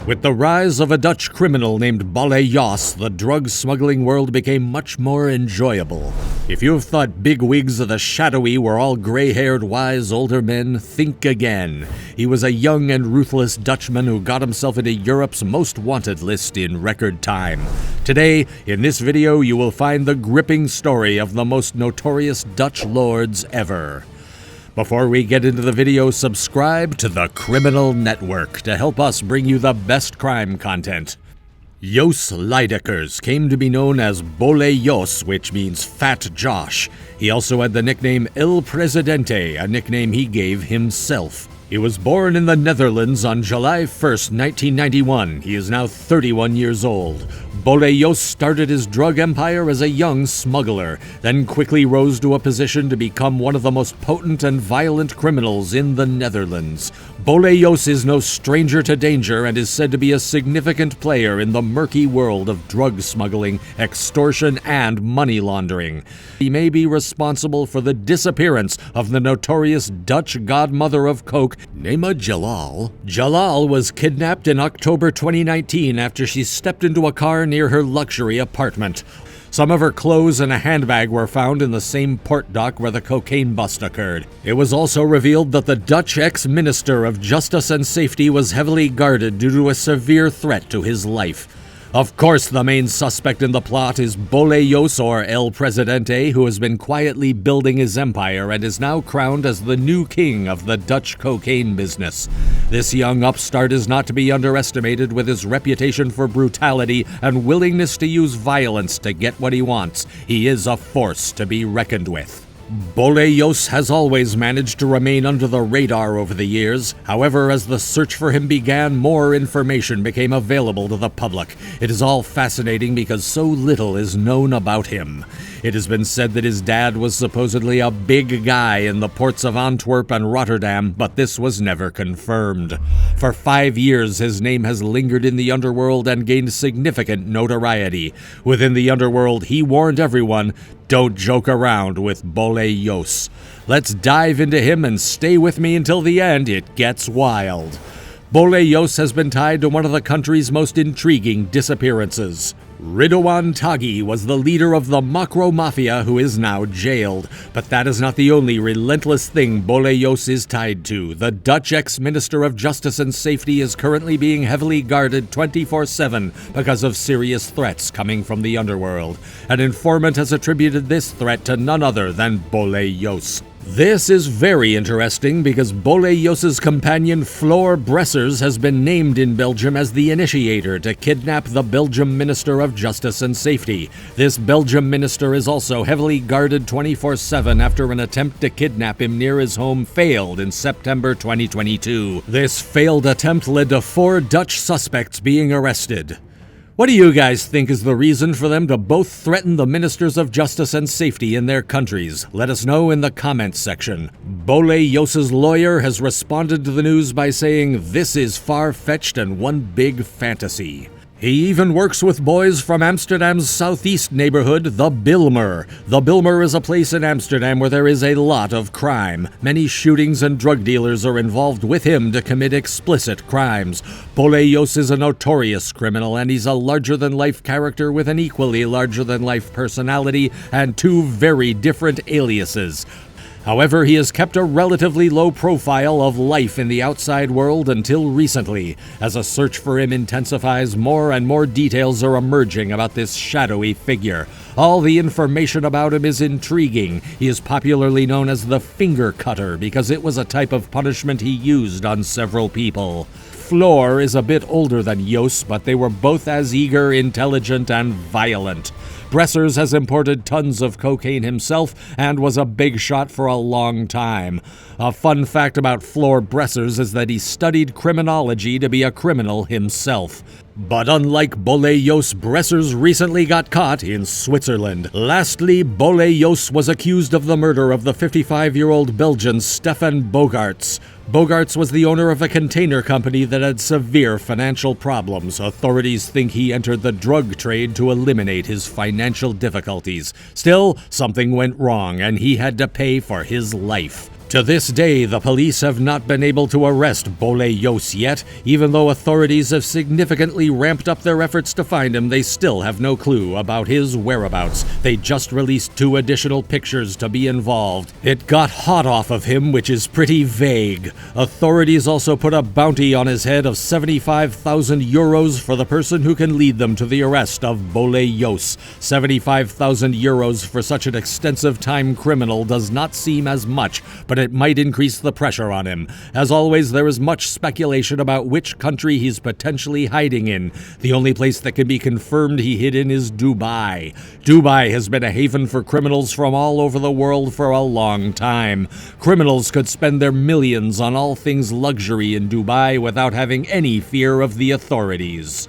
With the rise of a Dutch criminal named Bolle Jos, the drug smuggling world became much more enjoyable. If you have thought bigwigs of the shadowy were all gray-haired, wise older men, think again. He was a young and ruthless Dutchman who got himself into Europe's most wanted list in record time. Today, in this video, you will find the gripping story of the most notorious Dutch lords ever. Before we get into the video, subscribe to the Criminal Network to help us bring you the best crime content. Jos Lydekkers came to be known as Bolle Jos, which means Fat Josh. He also had the nickname El Presidente, a nickname he gave himself. He was born in the Netherlands on July 1st, 1991. He is now 31 years old. Bolle Jos started his drug empire as a young smuggler, then quickly rose to a position to become one of the most potent and violent criminals in the Netherlands. Bolle Jos is no stranger to danger and is said to be a significant player in the murky world of drug smuggling, extortion, and money laundering. He may be responsible for the disappearance of the notorious Dutch godmother of coke, Nema Jalal. Jalal was kidnapped in October 2019 after she stepped into a car near her luxury apartment. Some of her clothes and a handbag were found in the same port dock where the cocaine bust occurred. It was also revealed that the Dutch ex-minister of Justice and Safety was heavily guarded due to a severe threat to his life. Of course, the main suspect in the plot is Bolle Jos, or El Presidente, who has been quietly building his empire and is now crowned as the new king of the Dutch cocaine business. This young upstart is not to be underestimated, with his reputation for brutality and willingness to use violence to get what he wants. He is a force to be reckoned with. Bolle Jos has always managed to remain under the radar over the years. However, as the search for him began, more information became available to the public. It is all fascinating because so little is known about him. It has been said that his dad was supposedly a big guy in the ports of Antwerp and Rotterdam, but this was never confirmed. For 5 years, his name has lingered in the underworld and gained significant notoriety. Within the underworld, he warned everyone, don't joke around with Bolle Jos. Let's dive into him and stay with me until the end. It gets wild. Bolle Jos has been tied to one of the country's most intriguing disappearances. Ridouan Taghi was the leader of the Mocro Mafia, who is now jailed. But that is not the only relentless thing Bolle Jos is tied to. The Dutch ex-minister of Justice and Safety is currently being heavily guarded 24/7 because of serious threats coming from the underworld. An informant has attributed this threat to none other than Bolle Jos. This is very interesting because Bolle Jos's companion Floor Bressers has been named in Belgium as the initiator to kidnap the Belgium Minister of Justice and Safety. This Belgium minister is also heavily guarded 24/7 after an attempt to kidnap him near his home failed in September 2022. This failed attempt led to 4 Dutch suspects being arrested. What do you guys think is the reason for them to both threaten the ministers of justice and safety in their countries? Let us know in the comments section. Bolle Jos's lawyer has responded to the news by saying this is far-fetched and one big fantasy. He even works with boys from Amsterdam's southeast neighborhood, the Bijlmer. The Bijlmer is a place in Amsterdam where there is a lot of crime. Many shootings and drug dealers are involved with him to commit explicit crimes. Bolle Jos is a notorious criminal, and he's a larger-than-life character with an equally larger-than-life personality and 2 very different aliases. However, he has kept a relatively low profile of life in the outside world until recently. As a search for him intensifies, more and more details are emerging about this shadowy figure. All the information about him is intriguing. He is popularly known as the finger cutter because it was a type of punishment he used on several people. Floor is a bit older than Jos, but they were both as eager, intelligent, and violent. Bressers has imported tons of cocaine himself and was a big shot for a long time. A fun fact about Floor Bressers is that he studied criminology to be a criminal himself. But unlike Bolle Jos, Bressers recently got caught in Switzerland. Lastly, Bolle Jos was accused of the murder of the 55-year-old Belgian Stefan Bogaerts. Bogaerts was the owner of a container company that had severe financial problems. Authorities think he entered the drug trade to eliminate his financial difficulties. Still, something went wrong, and he had to pay for his life. To this day, the police have not been able to arrest Bolle Jos yet. Even though authorities have significantly ramped up their efforts to find him, they still have no clue about his whereabouts. They just released 2 additional pictures to be involved. It got hot off of him, which is pretty vague. Authorities also put a bounty on his head of 75,000 euros for the person who can lead them to the arrest of Bolle Jos. 75,000 euros for such an extensive time criminal does not seem as much, but it might increase the pressure on him. As always, there is much speculation about which country he's potentially hiding in. The only place that can be confirmed he hid in is Dubai. Dubai has been a haven for criminals from all over the world for a long time. Criminals could spend their millions on all things luxury in Dubai without having any fear of the authorities.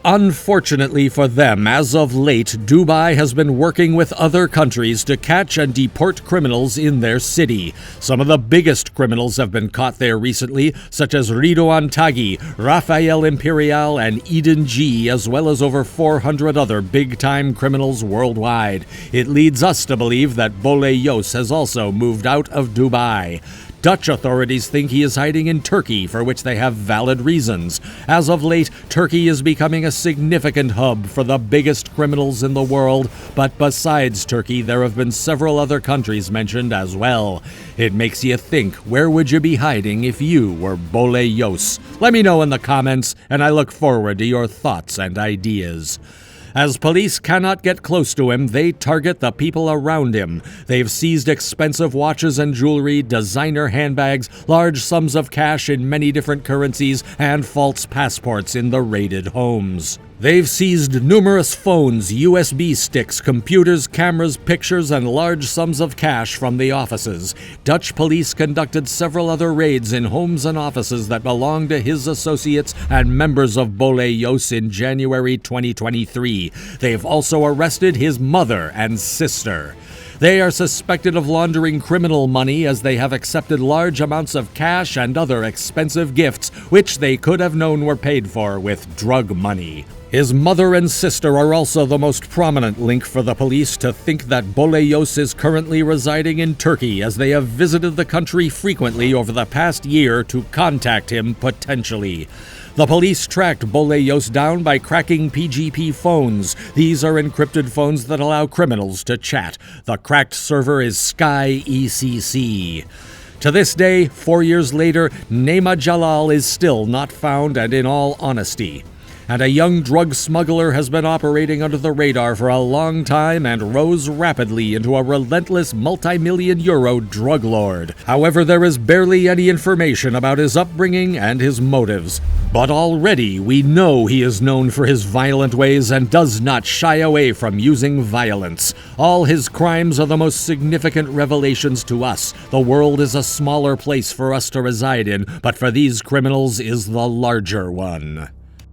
Unfortunately for them, as of late, Dubai has been working with other countries to catch and deport criminals in their city. Some of the biggest criminals have been caught there recently, such as Ridouan Taghi, Rafael Imperial, and Eden G, as well as over 400 other big-time criminals worldwide. It leads us to believe that Bolle Jos has also moved out of Dubai. Dutch authorities think he is hiding in Turkey, for which they have valid reasons. As of late, Turkey is becoming a significant hub for the biggest criminals in the world, but besides Turkey, there have been several other countries mentioned as well. It makes you think, where would you be hiding if you were Bolle Jos? Let me know in the comments, and I look forward to your thoughts and ideas. As police cannot get close to him, they target the people around him. They've seized expensive watches and jewelry, designer handbags, large sums of cash in many different currencies, and false passports in the raided homes. They've seized numerous phones, USB sticks, computers, cameras, pictures, and large sums of cash from the offices. Dutch police conducted several other raids in homes and offices that belonged to his associates and members of Bolle Jos in January 2023. They've also arrested his mother and sister. They are suspected of laundering criminal money as they have accepted large amounts of cash and other expensive gifts, which they could have known were paid for with drug money. His mother and sister are also the most prominent link for the police to think that Bolle Jos is currently residing in Turkey, as they have visited the country frequently over the past year to contact him potentially. The police tracked Bolle Jos down by cracking PGP phones. These are encrypted phones that allow criminals to chat. The cracked server is Sky ECC. To this day, 4 years later, Nema Jalal is still not found, and in all honesty. And a young drug smuggler has been operating under the radar for a long time and rose rapidly into a relentless multi-million euro drug lord. However, there is barely any information about his upbringing and his motives. But already we know he is known for his violent ways and does not shy away from using violence. All his crimes are the most significant revelations to us. The world is a smaller place for us to reside in, but for these criminals is the larger one.